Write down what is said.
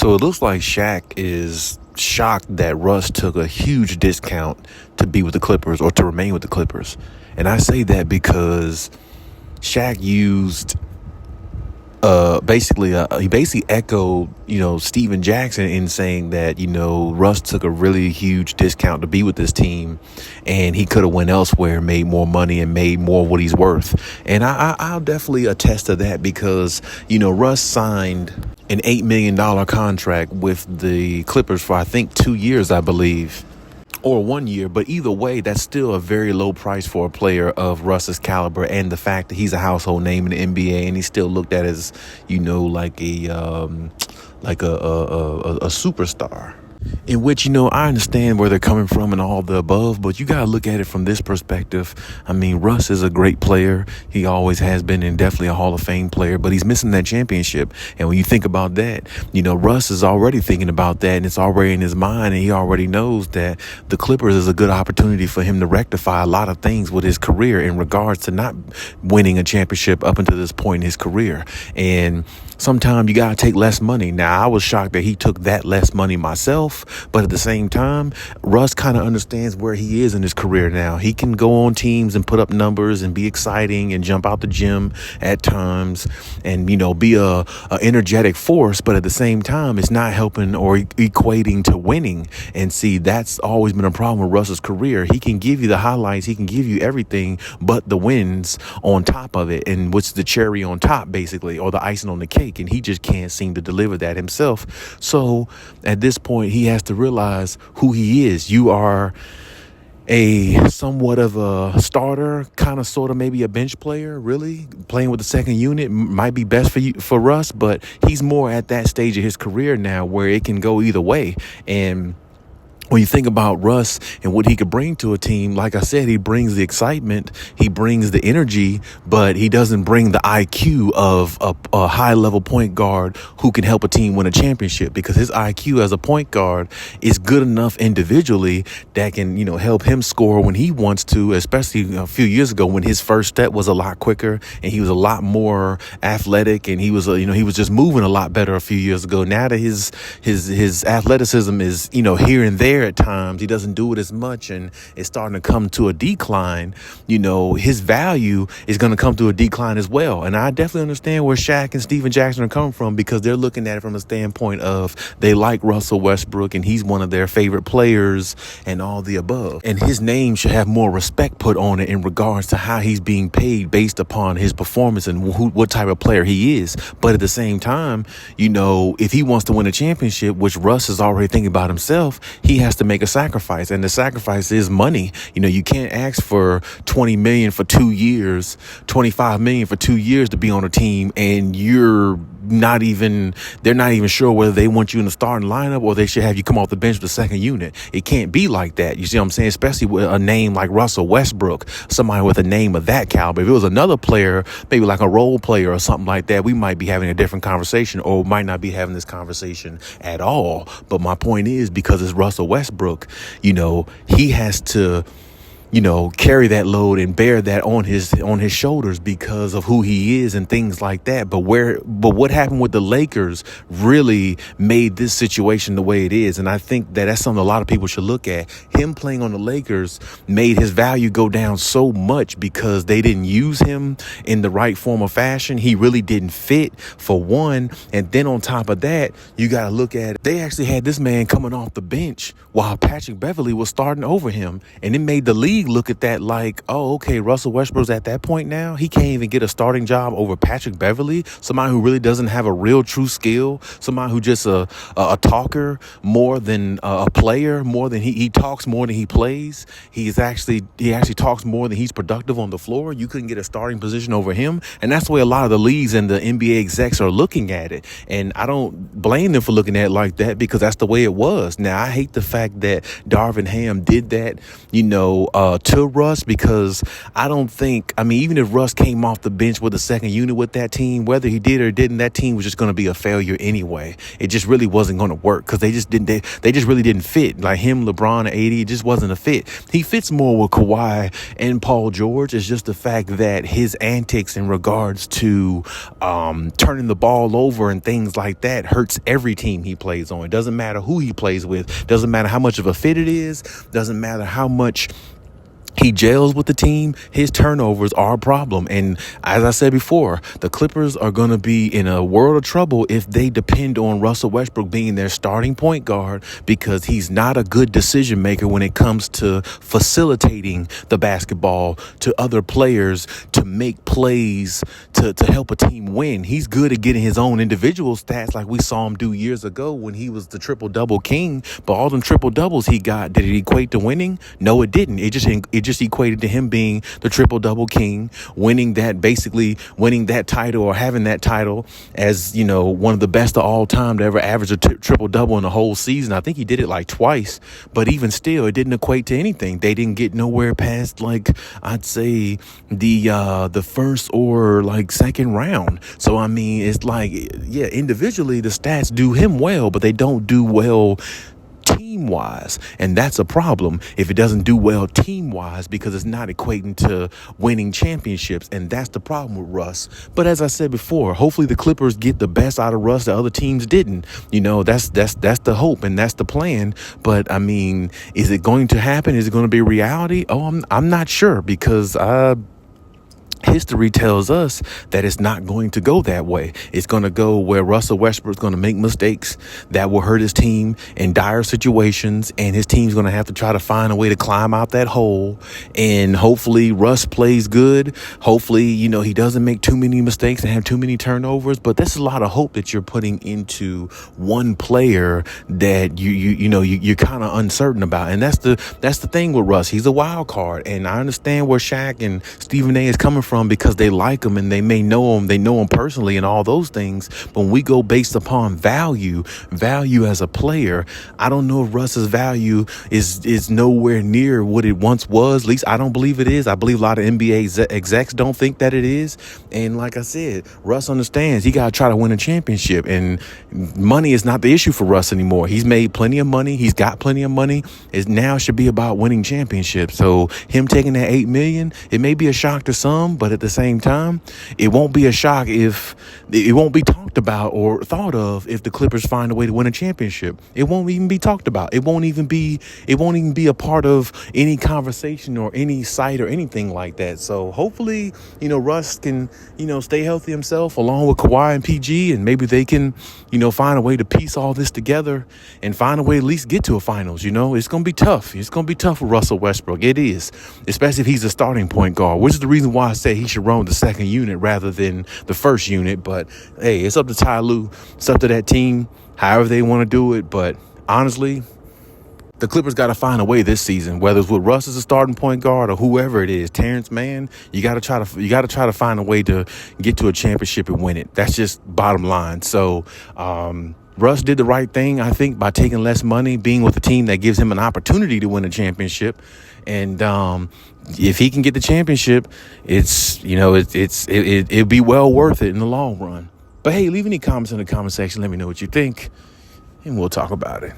So it looks like Shaq is shocked that Russ took a huge discount to be with the Clippers or to remain with the Clippers. And I say that because Shaq used he basically echoed, Steven Jackson in saying that, Russ took a really huge discount to be with this team and he could have went elsewhere, made more money and made more of what he's worth. And I'll definitely attest to that because, Russ signed an $8 million contract with the Clippers for, I think, 2 years, I believe. Or 1 year, but either way, that's still a very low price for a player of Russ's caliber, and the fact that he's a household name in the NBA, and he's still looked at as, like a superstar. In which, I understand where they're coming from and all the above, but you got to look at it from this perspective. I mean, Russ is a great player. He always has been and definitely a Hall of Fame player, but he's missing that championship. And when you think about that, Russ is already thinking about that and it's already in his mind. And he already knows that the Clippers is a good opportunity for him to rectify a lot of things with his career in regards to not winning a championship up until this point in his career. And sometimes you got to take less money. Now, I was shocked that he took that less money myself, but at the same time, Russ kind of understands where he is in his career now. He can go on teams and put up numbers and be exciting and jump out the gym at times and, be a energetic force, but at the same time, it's not helping or equating to winning. And see, that's always been a problem with Russ's career. He can give you the highlights, he can give you everything, but the wins on top of it, and what's the cherry on top, basically, or the icing on the cake. And he just can't seem to deliver that himself. So at this point, he has to realize who he is. You are a somewhat of a starter, kind of sort of maybe a bench player, really. Playing with the second unit might be best for Russ, but he's more at that stage of his career now where it can go either way. And when you think about Russ and what he could bring to a team, like I said, he brings the excitement, he brings the energy, but he doesn't bring the IQ of a high-level point guard who can help a team win a championship, because his IQ as a point guard is good enough individually that can, help him score when he wants to, especially a few years ago when his first step was a lot quicker and he was a lot more athletic and he was just moving a lot better a few years ago. Now that his athleticism is, here and there at times, he doesn't do it as much and it's starting to come to a decline. His value is going to come to a decline as well. And I definitely understand where Shaq and Steven Jackson are coming from, because they're looking at it from a standpoint of they like Russell Westbrook and he's one of their favorite players and all the above. And his name should have more respect put on it in regards to how he's being paid based upon his performance and what type of player he is. But at the same time, if he wants to win a championship, which Russ is already thinking about himself, he has to make a sacrifice, and the sacrifice is money. You can't ask for $20 million for 2 years, $25 million for 2 years to be on a team, and they're not even sure whether they want you in the starting lineup or they should have you come off the bench with the second unit. It can't be like that. You see what I'm saying? Especially with a name like Russell Westbrook, somebody with a name of that caliber. If it was another player, maybe like a role player or something like that, we might be having a different conversation or might not be having this conversation at all. But my point is, because it's Russell Westbrook, he has to carry that load and bear that on his shoulders because of who he is and things like that. But what happened with the Lakers really made this situation the way it is. And I think that's something a lot of people should look at. Him playing on the Lakers made his value go down so much because they didn't use him in the right form of fashion. He really didn't fit, for one. And then on top of that, you got to look at it. They actually had this man coming off the bench while Patrick Beverley was starting over him. And it made the league look at that like, oh, okay, Russell Westbrook's at that point now. He can't even get a starting job over Patrick Beverley, somebody who really doesn't have a real true skill, somebody who just a talker more than a player, more than he talks more than he plays. He actually talks more than he's productive on the floor. You couldn't get a starting position over him. And that's the way a lot of the leagues and the NBA execs are looking at it. And I don't blame them for looking at it like that, because that's the way it was. Now, I hate the fact that Darvin Ham did that, to Russ, because I don't think, I mean, even if Russ came off the bench with a second unit with that team, whether he did or didn't, that team was just going to be a failure anyway. It just really wasn't going to work because they just really didn't fit. Like him, LeBron, and AD, it just wasn't a fit. He fits more with Kawhi and Paul George. It's just the fact that his antics in regards to turning the ball over and things like that hurts every team he plays on. It doesn't matter who he plays with. Doesn't matter how much of a fit it is. Doesn't matter how much he gels with the team, his turnovers are a problem. And as I said before, the Clippers are going to be in a world of trouble if they depend on Russell Westbrook being their starting point guard, because he's not a good decision maker when it comes to facilitating the basketball to other players to make plays to help a team win. He's good at getting his own individual stats like we saw him do years ago when he was the triple-double king. But all them triple-doubles he got, did it equate to winning? No, it didn't. It just equated to him being the triple-double king, winning that title or having that title as, one of the best of all time to ever average a triple-double in a whole season. I think he did it like twice, but even still, it didn't equate to anything. They didn't get nowhere past, like, I'd say the first or like second round. So, I mean, it's like, yeah, individually the stats do him well, but they don't do well team-wise, and that's a problem if it doesn't do well team-wise, because it's not equating to winning championships, and that's the problem with Russ. But as I said before, hopefully the Clippers get the best out of Russ that other teams didn't. That's the hope, and that's the plan. But I mean, is it going to happen? Is it going to be reality? I'm not sure, because history tells us that it's not going to go that way. It's going to go where Russell Westbrook's going to make mistakes that will hurt his team in dire situations, and his team's going to have to try to find a way to climb out that hole. And hopefully Russ plays good. Hopefully, he doesn't make too many mistakes and have too many turnovers. But that's a lot of hope that you're putting into one player that you're kind of uncertain about. And that's the thing with Russ. He's a wild card, and I understand where Shaq and Stephen A is coming from, because they like him and they may know him. They know him personally and all those things. But when we go based upon value as a player, I don't know if Russ's value is nowhere near what it once was. At least I don't believe it is. I believe a lot of NBA execs don't think that it is. And like I said, Russ understands he got to try to win a championship, and money is not the issue for Russ anymore. He's made plenty of money. He's got plenty of money. It now should be about winning championships. So him taking that $8 million, it may be a shock to some, but at the same time, it won't be a shock if it won't be talked about or thought of if the Clippers find a way to win a championship. It won't even be talked about. It won't even be a part of any conversation or any site or anything like that. So hopefully, Russ can, stay healthy himself along with Kawhi and PG, and maybe they can, find a way to piece all this together and find a way to at least get to a finals. It's going to be tough. It's going to be tough for Russell Westbrook. It is, especially if he's a starting point guard, which is the reason why I say he should run with the second unit rather than the first unit. But hey, it's up to Ty Lue. It's up to that team, however they want to do it. But honestly, the Clippers got to find a way this season, whether it's with Russ as a starting point guard or whoever it is. Terrence Mann, you got to try to find a way to get to a championship and win it. That's just bottom line. So, Russ did the right thing, I think, by taking less money, being with a team that gives him an opportunity to win a championship. And if he can get the championship, it'll be well worth it in the long run. But hey, leave any comments in the comment section. Let me know what you think, and we'll talk about it.